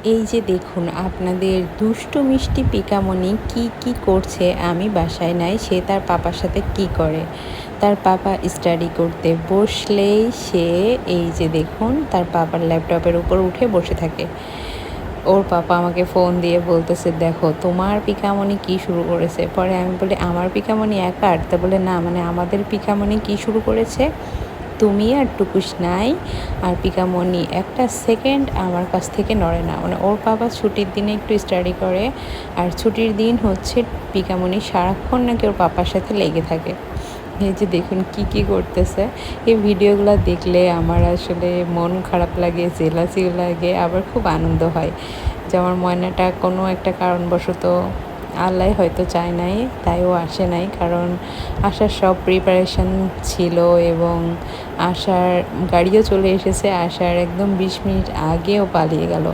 এই যে দেখুন আপনাদের দুষ্টু মিষ্টি পিকামণি কি করছে, আমি বাসায় নাই, সে তার পাপার সাথে কি করে। তার পাপা স্টাডি করতে বসলেই সে এই যে দেখুন তার পাপার ল্যাপটপের উপর উঠে বসে থাকে। ওর পাপা আমাকে ফোন দিয়ে বলতেছে, দেখো তোমার পিকামণি কি শুরু করেছে। পরে আমি বলি, আমার পিকামণি একার? তা বলে না, মানে আমাদের পিকামণি কি শুরু করেছে, তুমি আর টুকুস নাই, আর পিকামণি একটা সেকেন্ড আমার কাছ থেকে নড়ে না। মানে ওর বাবা ছুটির দিনে একটু স্টাডি করে, আর ছুটির দিন হচ্ছে পিকামণি সারাক্ষণ নাকি ওর পাপার সাথে লেগে থাকে। এই যে দেখুন কি করতেছে। এই ভিডিওগুলো দেখলে আমার আসলে মন খারাপ লাগে, জেলাসিও লাগে, আবার খুব আনন্দ হয় যে আমার ময়নাটা কোনো একটা কারণবশত আল্লাহ হয়তো চায় নাই, তাইও আসে নাই। কারণ আসার সব প্রিপারেশন ছিল এবং আসার গাড়িও চলে এসেছে, আসার একদম 20 মিনিট আগেও পালিয়ে গেল।